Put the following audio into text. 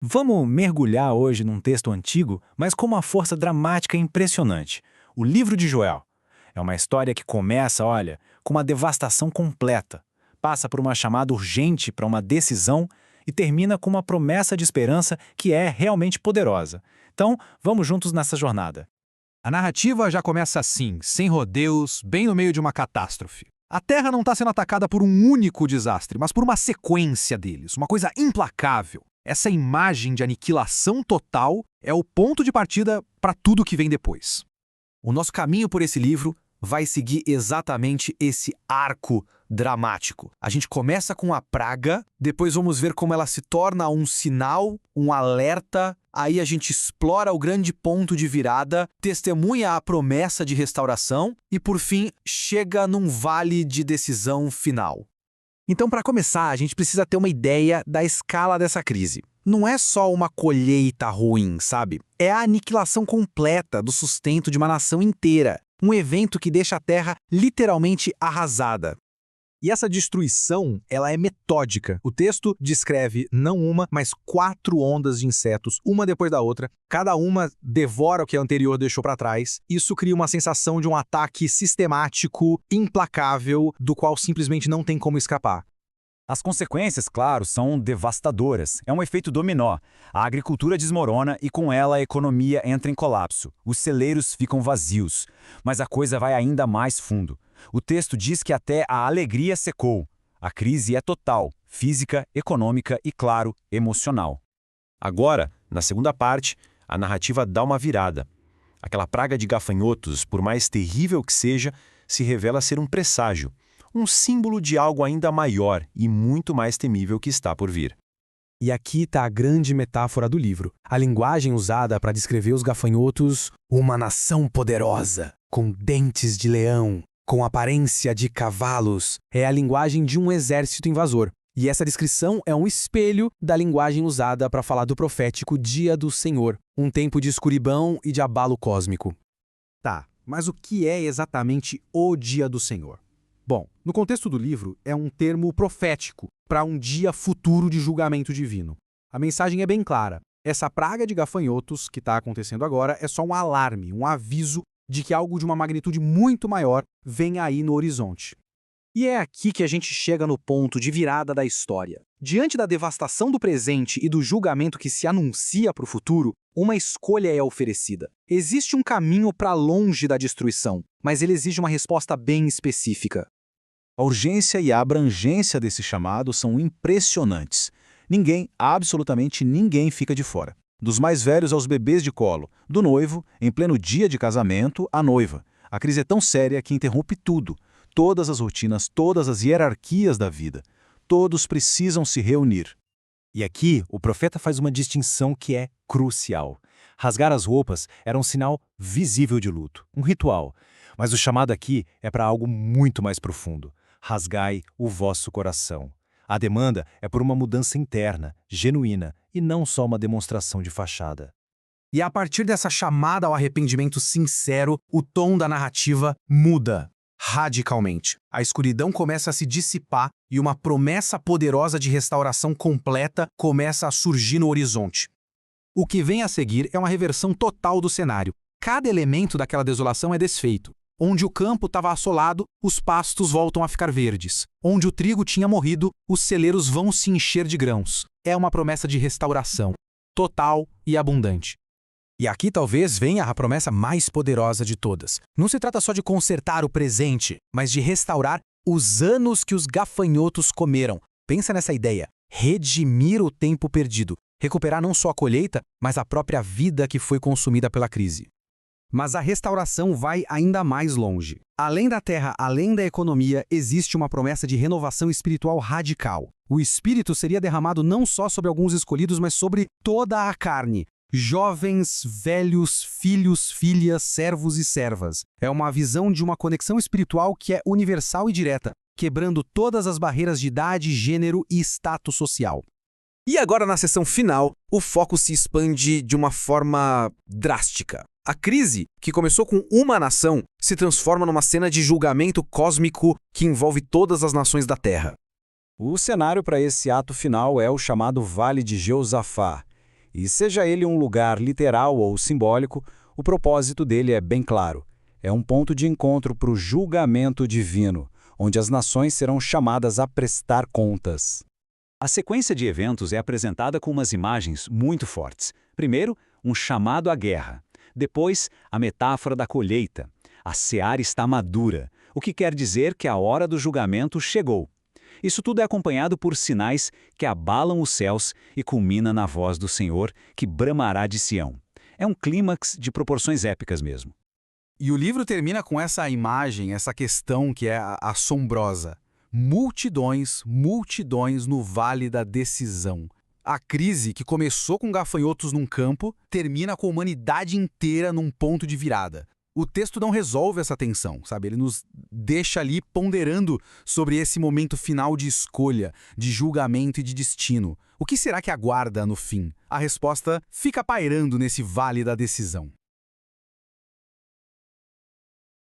Vamos mergulhar hoje num texto antigo, mas com uma força dramática impressionante. O livro de Joel. É uma história que começa, olha, com uma devastação completa. Passa por uma chamada urgente para uma decisão e termina com uma promessa de esperança que é realmente poderosa. Então, vamos juntos nessa jornada. A narrativa já começa assim, sem rodeios, bem no meio de uma catástrofe. A Terra não está sendo atacada por um único desastre, mas por uma sequência deles, uma coisa implacável. Essa imagem de aniquilação total é o ponto de partida para tudo que vem depois. O nosso caminho por esse livro vai seguir exatamente esse arco dramático. A gente começa com a praga, depois vamos ver como ela se torna um sinal, um alerta, aí a gente explora o grande ponto de virada, testemunha a promessa de restauração e, por fim, chega num vale de decisão final. Então, para começar, a gente precisa ter uma ideia da escala dessa crise. Não é só uma colheita ruim, sabe? É a aniquilação completa do sustento de uma nação inteira. Um evento que deixa a Terra literalmente arrasada. E essa destruição, ela é metódica. O texto descreve não uma, mas 4 ondas de insetos, uma depois da outra. Cada uma devora o que a anterior deixou para trás. Isso cria uma sensação de um ataque sistemático, implacável, do qual simplesmente não tem como escapar. As consequências, claro, são devastadoras. É um efeito dominó. A agricultura desmorona e com ela a economia entra em colapso. Os celeiros ficam vazios. Mas a coisa vai ainda mais fundo. O texto diz que até a alegria secou. A crise é total, física, econômica e, claro, emocional. Agora, na segunda parte, a narrativa dá uma virada. Aquela praga de gafanhotos, por mais terrível que seja, se revela ser um presságio. Um símbolo de algo ainda maior e muito mais temível que está por vir. E aqui está a grande metáfora do livro. A linguagem usada para descrever os gafanhotos, uma nação poderosa, com dentes de leão, com aparência de cavalos, é a linguagem de um exército invasor. E essa descrição é um espelho da linguagem usada para falar do profético Dia do Senhor, um tempo de escuridão e de abalo cósmico. Tá, mas o que é exatamente o Dia do Senhor? Bom, no contexto do livro, é um termo profético para um dia futuro de julgamento divino. A mensagem é bem clara. Essa praga de gafanhotos que está acontecendo agora é só um alarme, um aviso de que algo de uma magnitude muito maior vem aí no horizonte. E é aqui que a gente chega no ponto de virada da história. Diante da devastação do presente e do julgamento que se anuncia para o futuro, uma escolha é oferecida. Existe um caminho para longe da destruição, mas ele exige uma resposta bem específica. A urgência e a abrangência desse chamado são impressionantes. Ninguém, absolutamente ninguém, fica de fora. Dos mais velhos aos bebês de colo, do noivo, em pleno dia de casamento, à noiva. A crise é tão séria que interrompe tudo. Todas as rotinas, todas as hierarquias da vida. Todos precisam se reunir. E aqui, o profeta faz uma distinção que é crucial. Rasgar as roupas era um sinal visível de luto, um ritual. Mas o chamado aqui é para algo muito mais profundo. Rasgai o vosso coração. A demanda é por uma mudança interna, genuína, e não só uma demonstração de fachada. E a partir dessa chamada ao arrependimento sincero, o tom da narrativa muda radicalmente. A escuridão começa a se dissipar e uma promessa poderosa de restauração completa começa a surgir no horizonte. O que vem a seguir é uma reversão total do cenário. Cada elemento daquela desolação é desfeito. Onde o campo estava assolado, os pastos voltam a ficar verdes. Onde o trigo tinha morrido, os celeiros vão se encher de grãos. É uma promessa de restauração, total e abundante. E aqui talvez venha a promessa mais poderosa de todas. Não se trata só de consertar o presente, mas de restaurar os anos que os gafanhotos comeram. Pensa nessa ideia. Redimir o tempo perdido. Recuperar não só a colheita, mas a própria vida que foi consumida pela crise. Mas a restauração vai ainda mais longe. Além da terra, além da economia, existe uma promessa de renovação espiritual radical. O Espírito seria derramado não só sobre alguns escolhidos, mas sobre toda a carne. Jovens, velhos, filhos, filhas, servos e servas. É uma visão de uma conexão espiritual que é universal e direta, quebrando todas as barreiras de idade, gênero e status social. E agora, na seção final, o foco se expande de uma forma drástica. A crise, que começou com uma nação, se transforma numa cena de julgamento cósmico que envolve todas as nações da Terra. O cenário para esse ato final é o chamado Vale de Jeosafá. E seja ele um lugar literal ou simbólico, o propósito dele é bem claro. É um ponto de encontro para o julgamento divino, onde as nações serão chamadas a prestar contas. A sequência de eventos é apresentada com umas imagens muito fortes. Primeiro, um chamado à guerra. Depois, a metáfora da colheita. A seara está madura, o que quer dizer que a hora do julgamento chegou. Isso tudo é acompanhado por sinais que abalam os céus e culmina na voz do Senhor, que bramará de Sião. É um clímax de proporções épicas mesmo. E o livro termina com essa imagem, essa questão que é assombrosa. Multidões, multidões no vale da decisão. A crise, que começou com gafanhotos num campo, termina com a humanidade inteira num ponto de virada. O texto não resolve essa tensão, sabe? Ele nos deixa ali ponderando sobre esse momento final de escolha, de julgamento e de destino. O que será que aguarda no fim? A resposta fica pairando nesse vale da decisão.